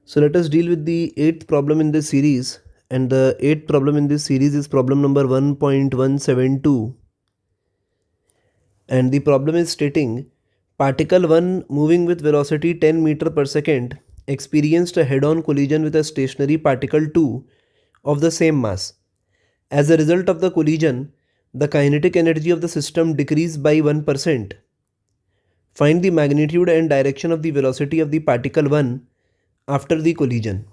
So let us deal with the 8th problem in this series, and the 8th problem in this series is problem number 1.172, and the problem is stating particle 1 moving with velocity 10 meter per second experienced a head-on collision with a stationary particle 2 of the same mass. As a result of the collision, the kinetic energy of the system decreased by 1%. Find the magnitude and direction of the velocity of the particle 1 after the collision.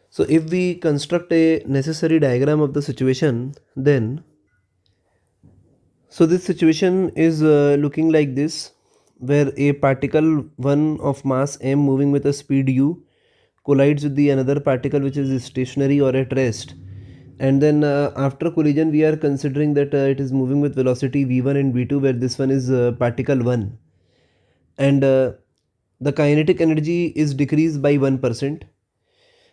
So if we construct a necessary diagram of the situation, then this situation is looking like this, where a particle 1 of mass m moving with a speed u collides with the another particle which is stationary or at rest, and then after collision we are considering that it is moving with velocity v1 and v2, where this one is particle 1, and the kinetic energy is decreased by 1%.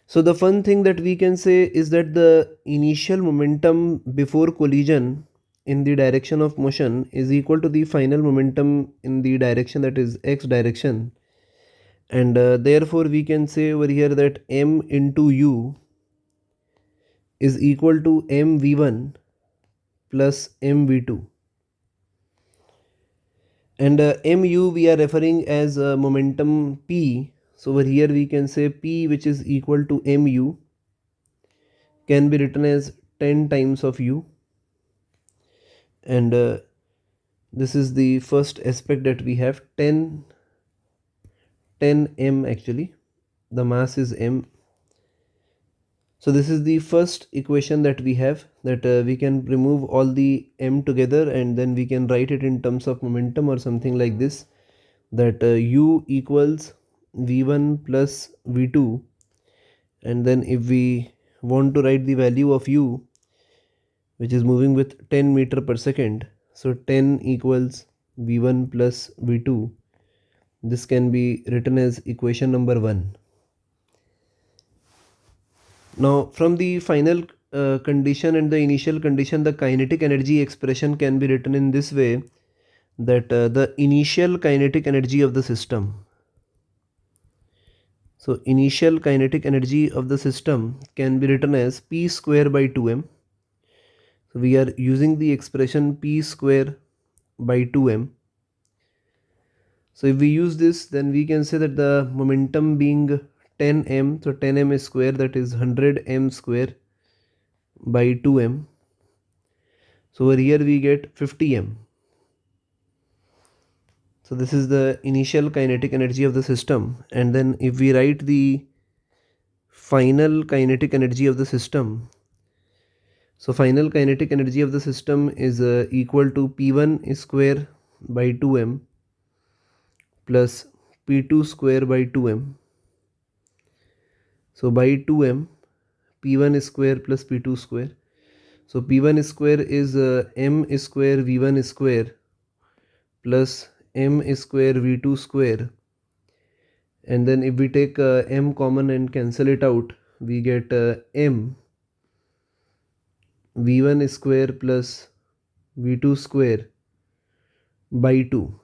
So the fun thing that we can say is that the initial momentum before collision in the direction of motion is equal to the final momentum in the direction, that is x direction, and therefore we can say over here that m into u is equal to mv1 plus mv2, and mu we are referring as momentum p. So over here we can say p, which is equal to mu, can be written as 10 times of u, and this is the first aspect that we have, 10 m, actually the mass is m. So this is the first equation that we have, that we can remove all the m together and then we can write it in terms of momentum or something like this, that u equals v1 plus v2, and then if we want to write the value of u, which is moving with 10 meter per second, so 10 equals v1 plus v2. This can be written as equation number 1. Now from the final condition and the initial condition, the kinetic energy expression can be written in this way, that the initial kinetic energy of the system, so initial kinetic energy of the system can be written as p square by 2m. So we are using the expression p square by 2m. So if we use this, then we can say that the momentum being 10m, so 10m is square, that is 100m square by 2m. So over here we get 50m. So this is the initial kinetic energy of the system, and then if we write the final kinetic energy of the system, so final kinetic energy of the system is equal to p1 square by 2m plus p2 square by 2m. So by 2m, p1 square plus p2 square. So p1 square is m square v1 square plus m square v2 square, and then if we take m common and cancel it out, we get m v1 square plus v2 square by 2.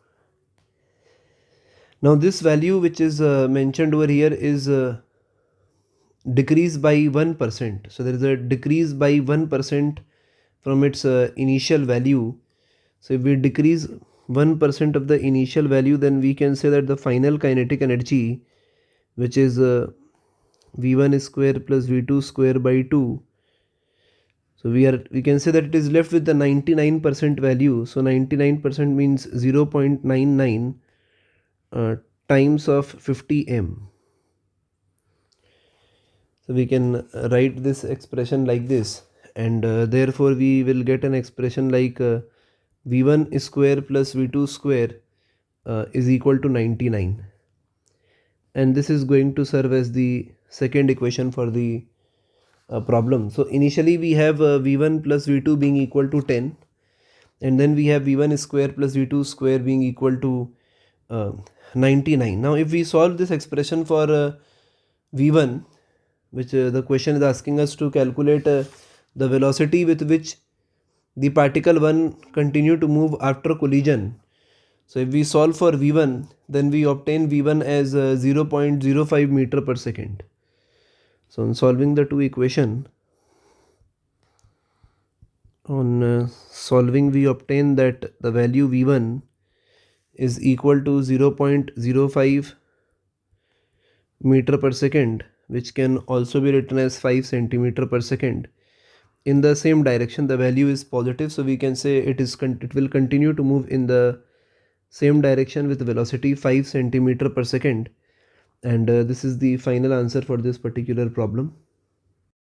Now this value which is mentioned over here is decreased by 1%. So there is a decrease by 1% from its initial value. So if we decrease 1% of the initial value, then we can say that the final kinetic energy, which is v1 square plus v2 square by 2, so we can say that it is left with the 99% value. So 99% means 0.99 times of 50m. So we can write this expression like this, and therefore we will get an expression like v1 square plus v2 square is equal to 99, and this is going to serve as the second equation for the problem. So initially we have v1 plus v2 being equal to 10, and then we have v1 square plus v2 square being equal to 99. Now if we solve this expression for v1, which the question is asking us to calculate the velocity with which the particle 1 continue to move after collision. So if we solve for v1, then we obtain v1 as 0.05 meter per second. So on solving the two equation, we obtain that the value v1 is equal to 0.05 meter per second, which can also be written as 5 centimeter per second. In the same direction, the value is positive, so we can say it will continue to move in the same direction with velocity 5 centimeter per second. And this is the final answer for this particular problem.